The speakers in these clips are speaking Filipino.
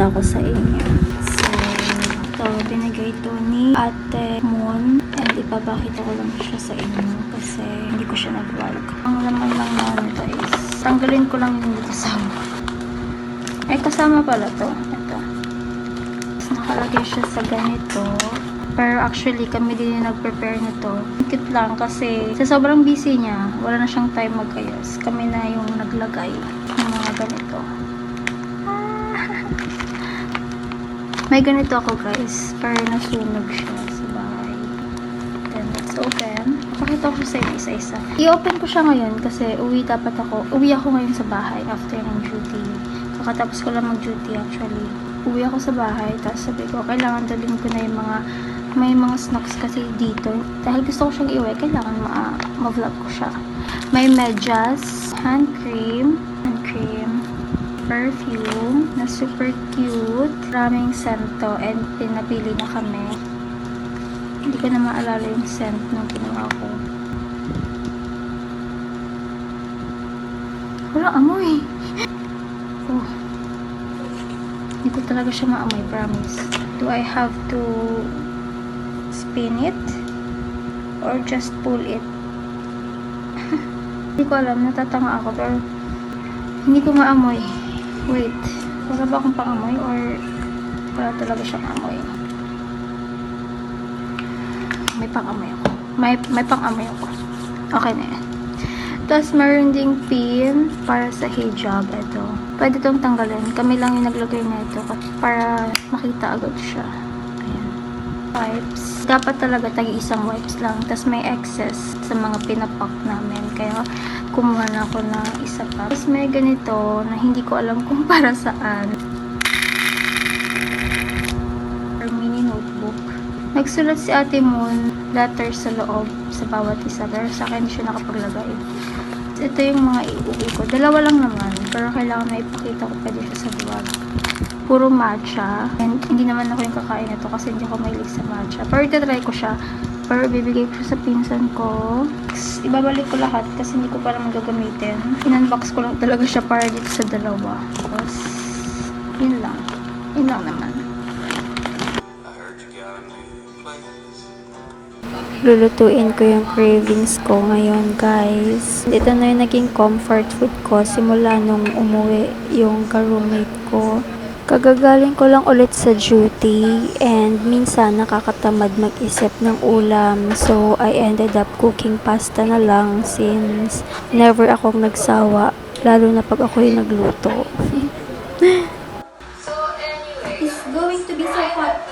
ipapakita ko sa inyo. So, ito, binigay ito ni Ate Moon. And ipapakita ko lang siya sa inyo kasi hindi ko siya nag-vlog. Ang laman lang naman ito is, tanggalin ko lang yung kasama. Ay, kasama pala to. Ito. Tapos nakalagay siya sa ganito. Pero actually, kami din yung nag-prepare nito. Cute lang kasi sa sobrang busy niya, wala na siyang time mag-ayos. Kami na yung naglagay ng mga ganito. May ganito ako guys, pero nasunog siya sa bahay. Then, let's open. Pakita ko sa inyo isa-isa. I-open ko siya ngayon kasi uwi ako ngayon sa bahay after ng duty. Kakatapos ko lang mag-duty actually. Uwi ako sa bahay, tapos sabi ko, kailangan dalhin ko na yung may mga snacks kasi dito. Dahil gusto ko siyang iuwi, kailangan ma-vlog ko siya. May medyas, hand cream, perfume, na super cute. Maraming scent to, and pinapili na kami. Hindi ko na maalala yung scent nung kinuha ko. Wala amoy. Oh. Hindi ko talaga siya maamoy, promise. Do I have to spin it or just pull it? Hindi ko alam, natatanga ako pero hindi ko maamoy. Wait, wala ba akong pangamoy or wala talaga siyang amoy? May pangamoy ako. May pangamoy ako. Okay na yan. Tapos meron ding pin para sa hijab. Ito. Pwede itong tanggalin. Kami lang yung naglagay na ito para makita agad siya. Wipes. Dapat talaga tagi-isang wipes lang. Tapos may excess sa mga pinapak namin. Kaya kumuha na ako ng isa pa. Tapos may ganito na hindi ko alam kung para saan. Mini notebook. Nagsulat si Ate Moon letters sa loob sa bawat isa. Pero sa akin siya nakapaglagay. Ito yung mga iuwi ko. Dalawa lang naman. Pero kailangan na ipakita ko pwede siya sa vlog. Puro matcha. And hindi naman ako yung kakain ito kasi hindi ako mahilig sa matcha. Pero itatry ko siya. Pero bibigay ko siya sa pinsan ko. Ibabalik ko lahat kasi hindi ko pa naman gagamitin. In-unbox ko lang talaga siya para dito sa dalawa. Tapos, yun lang. Yun lang naman. Lulutuin ko yung cravings ko ngayon, guys. Ito na yung naging comfort food ko simula nung umuwi yung ka-roommate ko. Kagagaling ko lang ulit sa duty and minsan nakakatamad mag-isip ng ulam. So, I ended up cooking pasta na lang since never akong nagsawa. Lalo na pag ako yung nagluto. So, anyway. It's going to be so hot.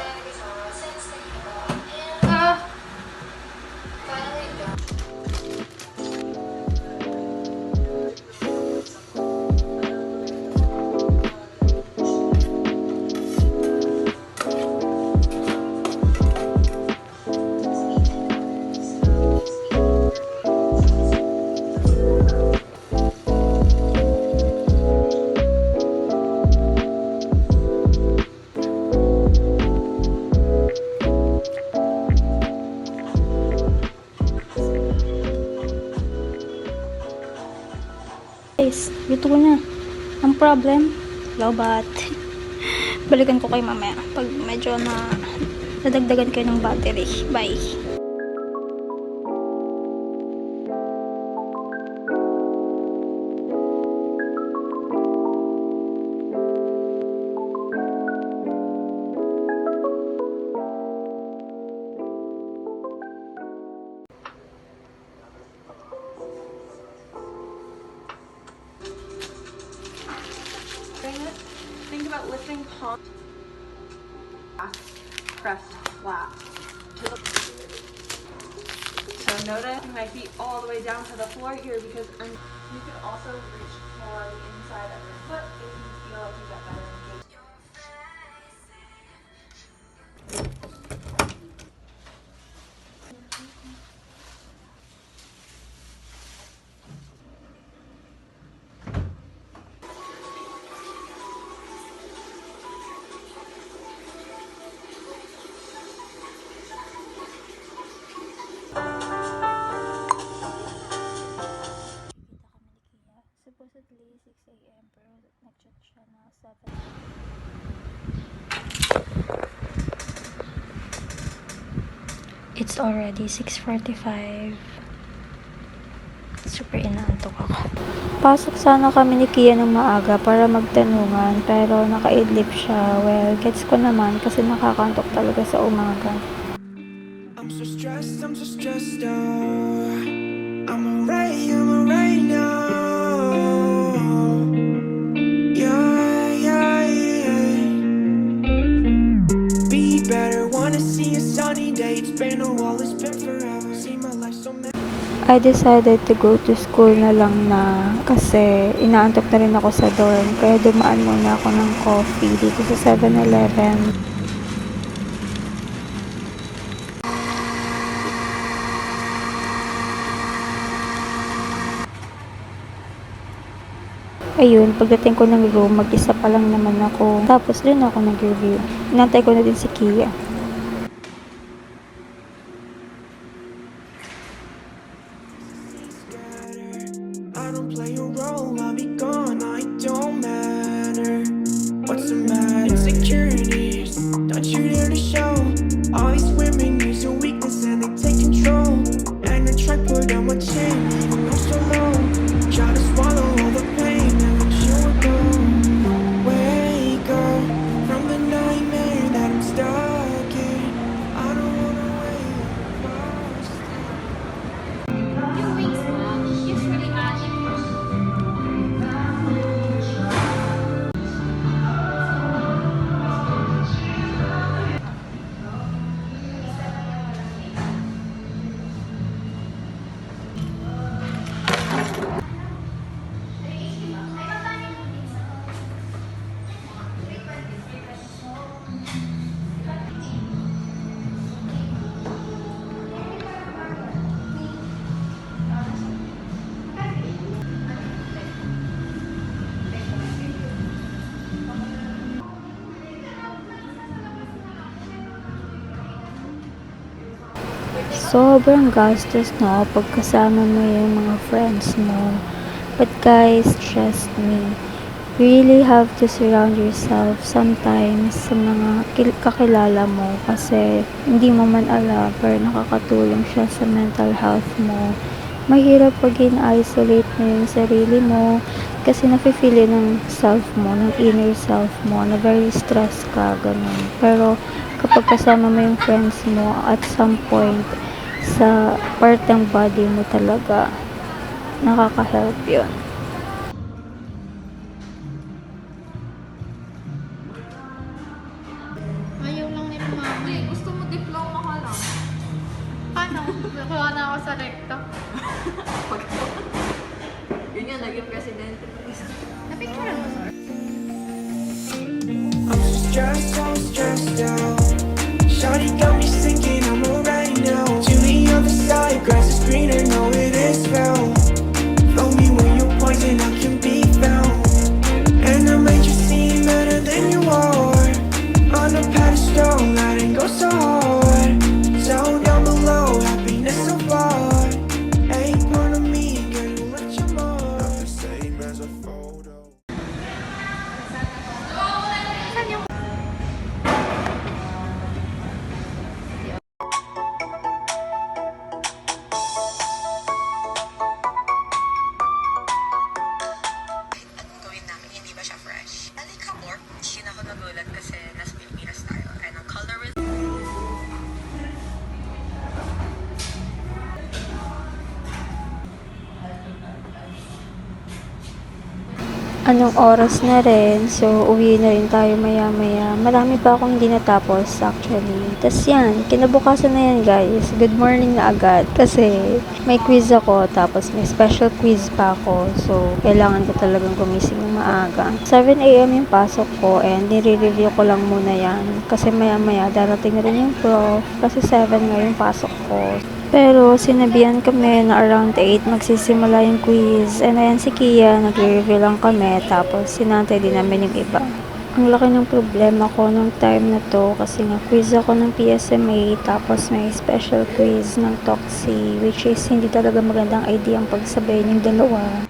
Guys, luto ko na. Ang problem, lobat. Balikan ko kayo mamaya pag medyo nadagdagan kayo ng battery. Bye. Think about lifting palm. Press flat. So notice my feet all the way down to the floor here because you can also reach for the inside of your foot if you feel like you got better engagement. Supposedly 6 AM pero nag-chat siya na 7. It's already 6:45. Super inaantok ako. Pasok sana kami ni Kia ng maaga para magtanungan, pero nakaidlip siya. Well, gets ko naman kasi nakakantok talaga sa umaga. I'm so stressed out. I'm alright now. Yeah. Be better, wanna see a sunny day. It's been a while, it's been forever. See my life so many. I decided to go to school na lang na kasi inaantok na rin ako sa dorm. Kaya dumaan muna ako ng coffee dito sa 7-Eleven. Ayun, pagdating ko ng room, mag-isa pa lang naman ako. Tapos doon ako nag-review. Inantay ko na din si Kia. I don't play a role, I'll be gone, I don't matter. What's the matter? Insecurities, don't you dare to show. All these women use your weakness and they take control. And they try put on my chin, even though so low. Try to swallow all the pain and let you go. Wake up from the nightmare that I'm stuck in. I don't wanna wake up. Sobrang gastos, no? Pagkasama mo yung mga friends mo. But guys, trust me. You really have to surround yourself sometimes sa mga kakilala mo kasi hindi mo man alam pero nakakatulong siya sa mental health mo. Mahirap pag in-isolate mo yung sarili mo kasi nafe-feel ng self mo, ng inner self mo na very stressed ka, ganun. Pero kapag kasama mo yung friends mo at some point sa part ng body mo talaga, nakaka-help yun. Ayaw lang nila mami. Gusto mo diploma ka lang. Paano? Nakuha na ako sa recto. Yun nga, naging presidente. Napicture mo, sir? I'm so stressed out. Shawty got me thinking I'm alright now. To the other side, grass is greener, no it is found. Throw me when you're poison, I can be found. And I made you seem better than you are. On a pedestal, letting go so hard. So down below, happiness so far. Ain't part of me, girl, you lift your mark. Not the same as a photo. Anong gawin namin? Hindi ba siya fresh? Alika more. Hindi na ako nagulat kasi nasa Pilipinas tayo. And ang color will... Anong oras na rin, so uwi na rin tayo maya-maya. Marami pa akong hindi natapos actually. Tas yan, kinabukasan na yan guys. Good morning na agad kasi may quiz ako tapos may special quiz pa ako. So, kailangan ko talagang gumising ng maaga. 7 a.m. yung pasok ko and nire-review ko lang muna yan. Kasi maya-maya darating na rin yung prof kasi 7 nga yung pasok ko. Pero sinabihan kami na around 8 magsisimula yung quiz. And ayan si Kia, nagre-review lang kami. Tapos sinantay din namin yung iba. Ang laki ng problema ko nung time na to kasi nga quiz ako ng PSMA tapos may special quiz ng Toxi which is hindi talaga magandang idea ang pagsabayin yung dalawa.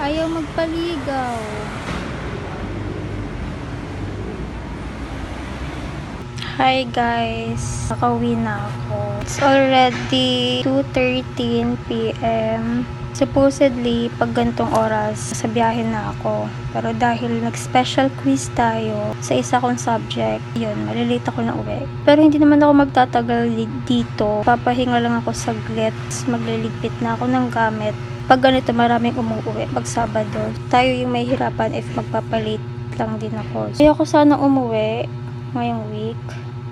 Ayaw magpaligaw. Hi guys, nakauwi na ako. It's already 2:13 p.m. Supposedly, pag gantong oras, sa biyahe na ako. Pero dahil nag-special quiz tayo sa isa kong subject, yun, malilate ako na uwi. Pero hindi naman ako magtatagal dito. Papahinga lang ako saglit. Magliligpit na ako ng gamit. Pag ganito, maraming umuwi. Pag Sabado, tayo yung may hirapan if magpapalit lang din ako. Kaya ako sana umuwi ngayong week.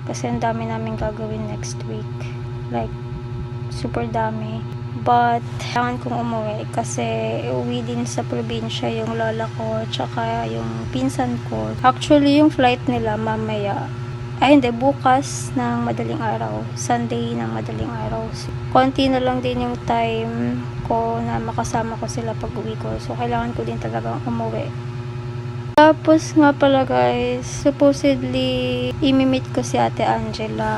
Kasi ang dami namin gagawin next week. Like, super dami. But, kailangan kong umuwi kasi uwi din sa probinsya yung lola ko tsaka yung pinsan ko. Actually, yung flight nila mamaya. Ay, hindi. Bukas ng madaling araw. Sunday ng madaling araw. So, konti na lang din yung time ko na makasama ko sila pag uwi ko. So, kailangan ko din talagang umuwi. Tapos nga pala guys, supposedly, imimit ko si Ate Angela.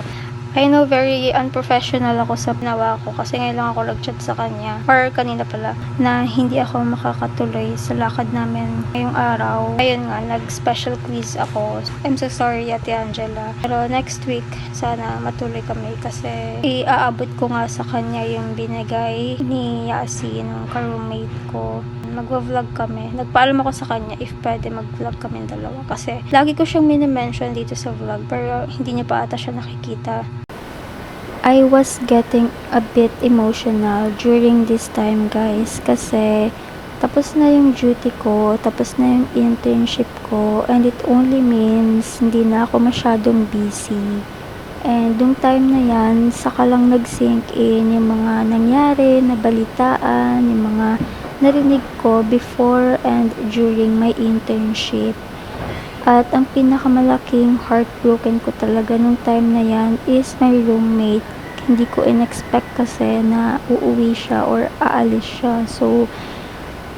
I know very unprofessional ako sa ginawa ko kasi ngayon lang ako nag-chat sa kanya or kanina pala na hindi ako makakatuloy sa lakad namin ngayong araw. Ayun nga, nag-special quiz ako. I'm so sorry Ate Angela. Pero next week, sana matuloy kami kasi iaabot ko nga sa kanya yung binigay ni Yasi, nung ka-roommate ko. Mag-vlog kami. Nagpaalam ako sa kanya if pwede mag-vlog kami dalawa. Kasi lagi ko siyang mini-mention dito sa vlog pero hindi niya pa ata siya nakikita. I was getting a bit emotional during this time guys kasi tapos na yung duty ko, tapos na yung internship ko and it only means hindi na ako masyadong busy. And yung time na yan, saka lang nag-sink in yung mga nangyari, nabalitaan, yung mga narinig ko before and during my internship. At ang pinakamalaking heartbroken ko talaga nung time na yan is my roommate. Hindi ko in-expect kasi na uuwi siya or aalis siya. So,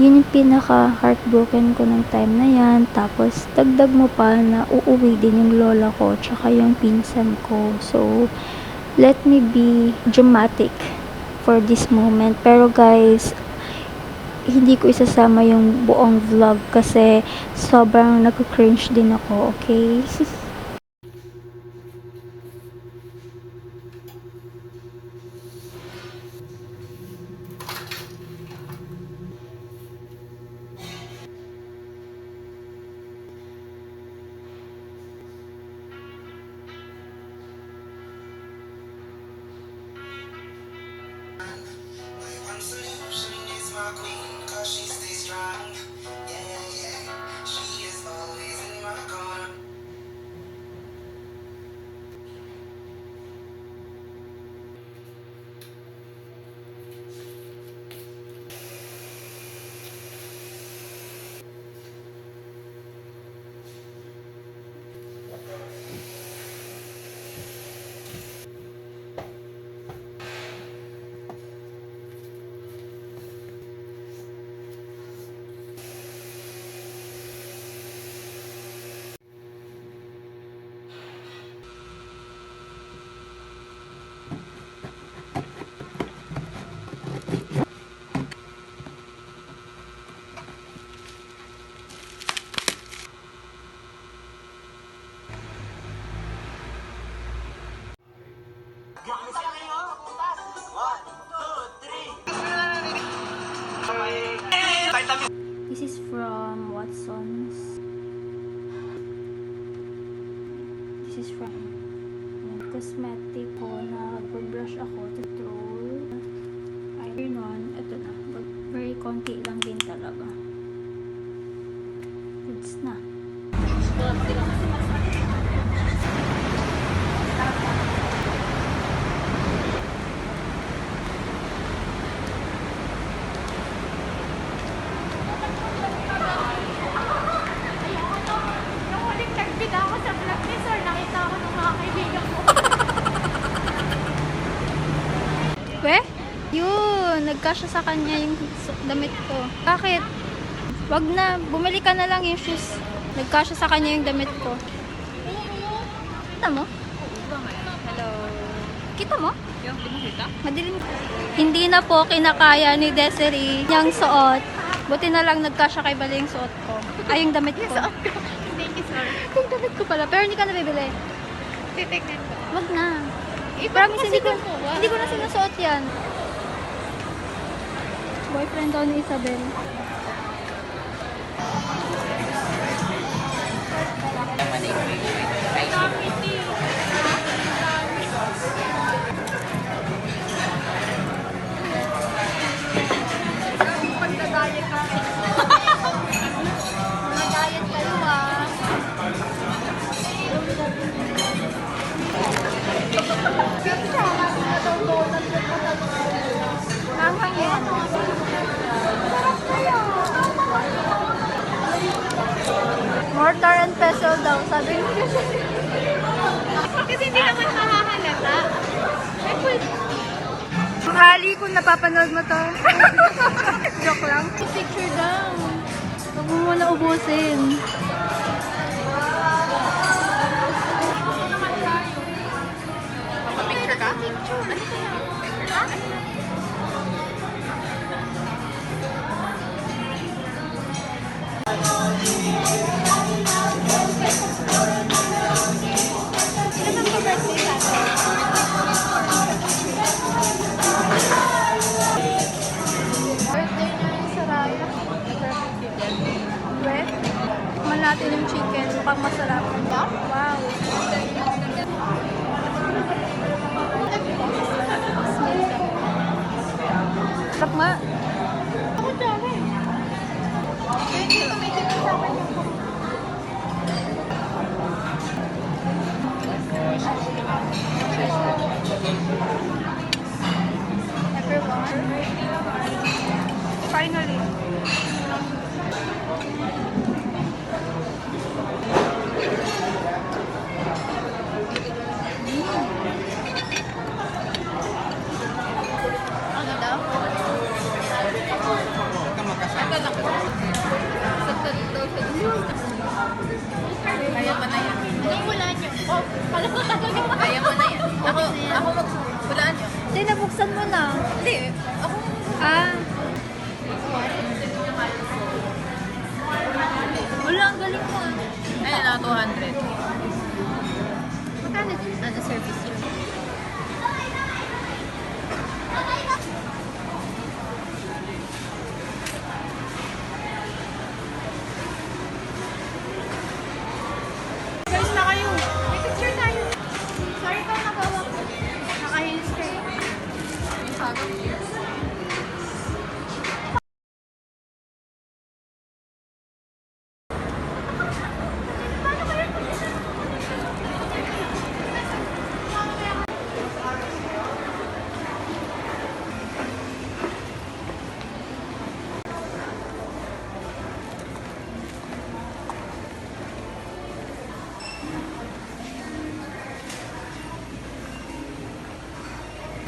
yun yung pinaka-heartbroken ko nung time na yan. Tapos, dagdag mo pa na uuwi din yung lola ko tsaka yung pinsan ko. So, let me be dramatic for this moment. Pero guys, hindi ko isasama yung buong vlog kasi sobrang nag-cringe din ako, okay? One solution is my queen, 'cause she stays strong. Yeah, yeah. She is always in my corner. This is from Watson's. This is from cosmetic ko na brush ako to troll. Iron on. Ito na. But very konti lang din talaga. Goods na. Yung huling nagbida ako sa vlog ni Sir, nakita ako ng mga kaibigan ko. We? Yun. Nagkasya sa kanya yung damit ko. Bakit? Wag na. Bumili ka na lang yung shoes. Nagkasya sa kanya yung damit ko. Kita mo? Hello. Kita mo? Yung di makita? Madilim. Hindi na po kinakaya ni Desiree yung suot. Buti na lang nagkasya kay Bala yung suot ko. Ay, yung damit ko. Thank you, sir. Yung damit ko pala. Pero hindi ka nabibili. Titignan ko. Wag na. Parang Promise, hindi ko na sinusuot yan. Boyfriend daw ni Isabel. Pagdadayet ka. Mag-diet kayo ah. Nanghangin. Mortar and pestle daw, sabi niya. Kasi hindi naman makahalata. Ang hali kung napapanood mo to. Joke lang. Picture daw. Huwag mo muna ubusin. Picture ka? Picture. Birthday niya yung Saraya. Wet. Tikman natin yung chicken. Mukhang masarap. Wow. Sarap nga. Ako dami. Yun yung tumitig sa akin yung Finally. ano daw? Ito lang. Saglit daw siya. Kaya mo na yan. Anong wala niyo? Oh, kala ko talaga. Kaya mo na yan. Ako hulaan niyo. Hindi, nabuksan mo na. Hindi. Ako Ah. Wala, ang galing mo. ayun na, 200. Magkano din? Ano service yun? Guys, na kayo. May picture tayo. Sorry pa nagawa ko. Nakahilis kayo.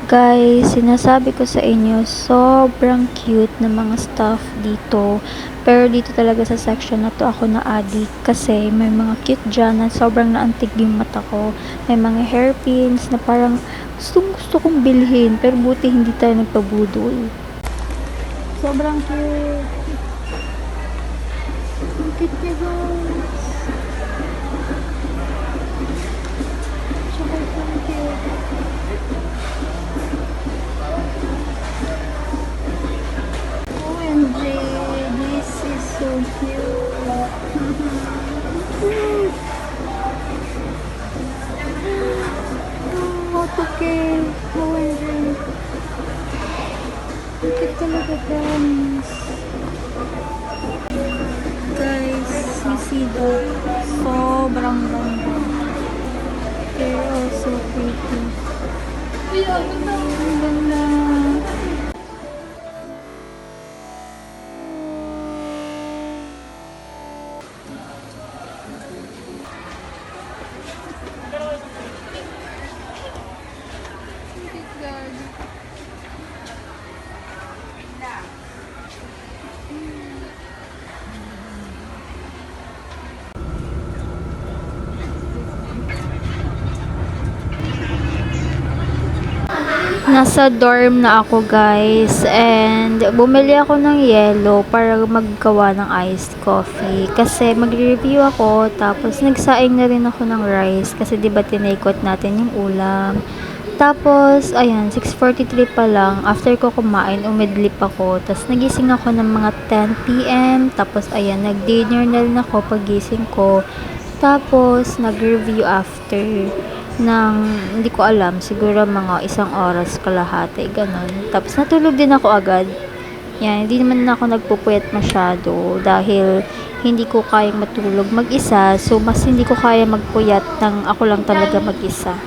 Guys, sinasabi ko sa inyo, sobrang cute na mga stuff dito. Pero dito talaga sa section na to ako na-addict kasi may mga cute dyan na sobrang naantig yung mata ko. May mga hairpins na parang gusto kong bilhin pero buti hindi tayo nagpabudol. Sobrang cute. Ang cute niya guys. Sobrang cute. OMG, this is so cute. Oh, okay. OMG. Cute talaga, guys. Guys, you see that? Sobrang ganda. They're all so pretty. Ang ganda. Nasa dorm na ako guys and bumili ako ng yelo para maggawa ng iced coffee kasi magre-review ako tapos nagsaing na rin ako ng rice kasi diba tinaikot natin yung ulam. Tapos ayan 6:43 pa lang after ko kumain umidlip ako tapos nagising ako ng mga 10 PM tapos ayan nag-dinner na rin ako pagising ko tapos nag-review after ng, hindi ko alam, siguro mga 1 oras kalahati, ganun. Tapos natulog din ako agad. Yan, hindi naman ako nagpupuyat masyado dahil hindi ko kayang matulog mag-isa. So, mas hindi ko kaya magpuyat ng ako lang talaga mag-isa.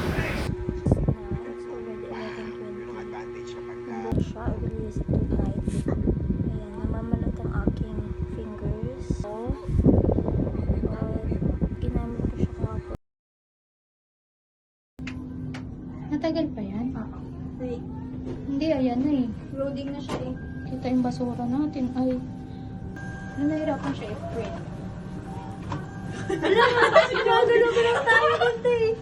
Ayan, namamalat ang aking fingers. So, ginamit ko siya kahapon. Matagal pa yan? Oo. Wait. Hindi, ayan na eh. Loading na siya eh. Kita yung basura natin. Ay. Nahirapan siya i-print. Alam mo, kasi gagalaw-galaw tayo dito eh.